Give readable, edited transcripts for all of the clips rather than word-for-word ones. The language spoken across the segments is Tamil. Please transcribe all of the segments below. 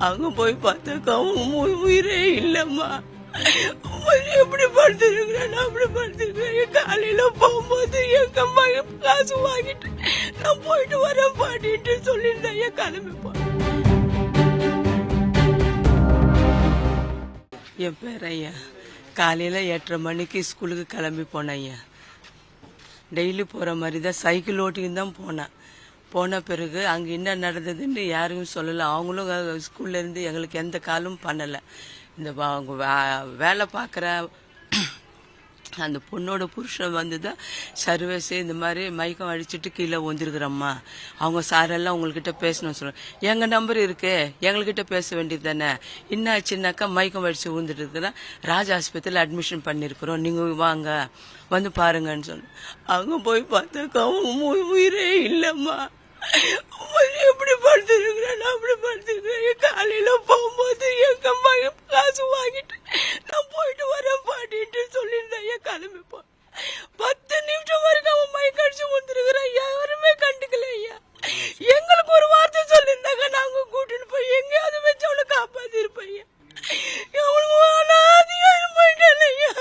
அங்க போய் பார்த்தாக்கா அவங்க உயிரே இல்லம்மா. எப்படி படுத்துருக்கிறேன், அப்படி படுத்துருக்கிறேன். காலையில போகும்போது எங்க மகன் காசு வாங்கிட்டு நான் போயிட்டு வரேன் பாட்டிட்டு சொல்லியிருந்தேன். ஏன் கிளம்பி போ. என் பேர் ஐயா. காலையில 8:30 மணிக்கு ஸ்கூலுக்கு கிளம்பி போனேன் ஐயா. டெய்லி போற மாதிரி தான் சைக்கிள் ஓட்டின்னு தான் போனேன். போன பிறகு அங்கே என்ன நடந்ததுன்னு யாருக்கும் சொல்லலை. அவங்களும் ஸ்கூல்ல இருந்து எங்களுக்கு எந்த காலும் பண்ணலை. இந்த வேலை பார்க்குற அந்த பொண்ணோட புருஷன் வந்து தான் சர்வீஸ் இந்த மாதிரி மயக்கம் அடிச்சுட்டு கீழே வந்துருக்குறம்மா, அவங்க சாரெல்லாம் உங்கள்கிட்ட பேசணும்னு சொல்லுவாங்க. எங்கள் நம்பர் இருக்கு, எங்கள்கிட்ட பேச வேண்டியது தானே. என்ன ஆச்சுன்னாக்கா மயக்கம் அடிச்சு விழுந்துட்டு இருக்கிறேன், ராஜ் ஆஸ்பத்திரியில் அட்மிஷன் பண்ணியிருக்கிறோம், நீங்கள் வாங்க வந்து பாருங்கன்னு சொன்னோம். அங்கே போய் பார்த்தாக்கா அவங்க உயிரே இல்லைம்மா. எப்படி படுத்துருக்கிறேன், அப்படி படுத்துருக்கிறேன். காலையில போகும்போது எங்க மகன் காசு வாங்கிட்டு நான் போயிட்டு வரேன் பாட்டிட்டு சொல்லியிருந்தேன். ஏன் கிளம்பி போ. 10 நிமிஷம் வரைக்கும் அவன் மயக்கம் அடிச்சு வந்துருக்குறான். யாருமே கண்டுக்கல ஐயா. எங்களுக்கு ஒரு வார்த்தை சொல்லியிருந்தாங்க, நாங்க கூட்டிட்டு போய் எங்கேயாவது வச்சு அவனை காப்பாத்தி இருப்பேன். போயிட்டேன் ஐயா.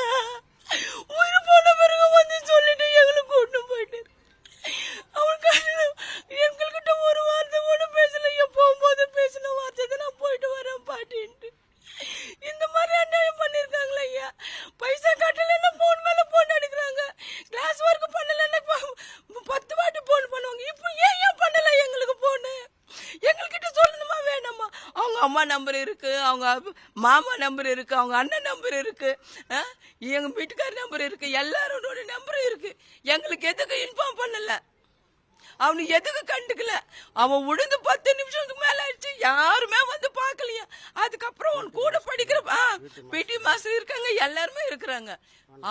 உயிர் போன பிறகு வந்து சொல்லிட்டு எங்களுக்கு கூட்டு போயிட்டு அவனுக்கு எங்கள்கிட்ட ஒரு வார்த்தை கூட பேசல. போகும்போது பேசின வார்த்தை நான் போயிட்டு வரேன் பாட்டின்ட்டு. இந்த மாதிரி அநியாயம் பண்ணிருக்காங்களா ஐயா. பைசா கட்டலன்னா போன் மேல போன் அடிக்கிறாங்க. கிளாஸ் ஒர்க் பண்ணலன்னா 10 வாட்டி போன் பண்ணுவாங்க. இப்போ ஏன் பண்ணல எங்களுக்கு போனு? எங்ககிட்ட சொல்லணுமா வேணாமா? அவங்க அம்மா நம்பர் இருக்கு, அவங்க மாமா நம்பர் இருக்கு, அவங்க அண்ணன் நம்பர் இருக்கு, எங்க வீட்டுக்கார நம்பர் இருக்கு, எல்லாரோட நம்பரும் இருக்கு. எங்களுக்கு எதுக்கு இன்ஃபார்ம் பண்ணல? அவனுக்கு எதுக்கு கண்டுக்கல? அவன் உழுந்து 10 நிமிஷத்துக்கு மேல ஆயிடுச்சு, யாருமே வந்து பாக்கலையா. அதுக்கப்புறம் அவன் கூட படிக்கிற பிடி மாஸ்டர் இருக்காங்க, எல்லாருமே இருக்கிறாங்க.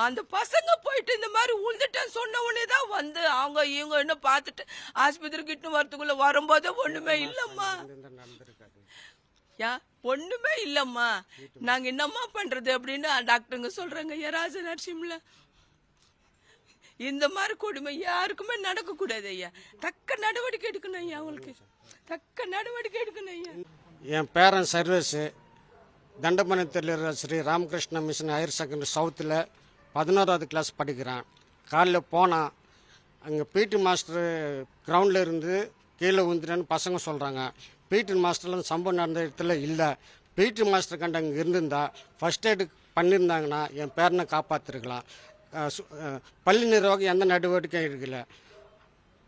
அந்த பசங்க போயிட்டு இந்த மாதிரி உழுந்துட்டேன்னு சொன்ன உடனே தான் வந்து அவங்க இவங்க என்ன பார்த்துட்டு ஆஸ்பத்திரிக்கு இட்டு வரத்துக்குள்ள வரும்போது ஒண்ணுமே இல்லம்மா. ஒண்ணுமே இல்லம்மா. நாங்க என்னம்மா பண்றது அப்படின்னு டாக்டருங்க சொல்றாங்க. ராஜ நரசிம்ல இந்த மாதிரி கொடுமை யாருக்குமே நடக்க கூடாது ஐயா. தக்க நடவடிக்கை எடுக்கணும் ஐயா. அவங்களுக்கு தக்க நடவடிக்கை எடுக்கணும் ஐயா. என் பேரன் சர்வீஸு தண்டமனத்தில் Sri Ramakrishna Mission higher secondary சவுத்தில் 11வது கிளாஸ் படிக்கிறான். காலையில் போனான், அங்கே பிடி மாஸ்டர் கிரவுண்டில் இருந்து கீழே விழுந்துட்டேன்னு பசங்க சொல்கிறாங்க. பிடி மாஸ்டர்லாம் சம்பவம் நடந்த இடத்துல இல்லை. பிடி மாஸ்டர் கண்டு அங்கே இருந்திருந்தா ஃபர்ஸ்ட் எய்டு பண்ணியிருந்தாங்கன்னா என் பேரனை காப்பாற்றிருக்கலாம். பள்ளி நிர்வாகம் எந்த நடவடிக்கையும் எடுக்கல.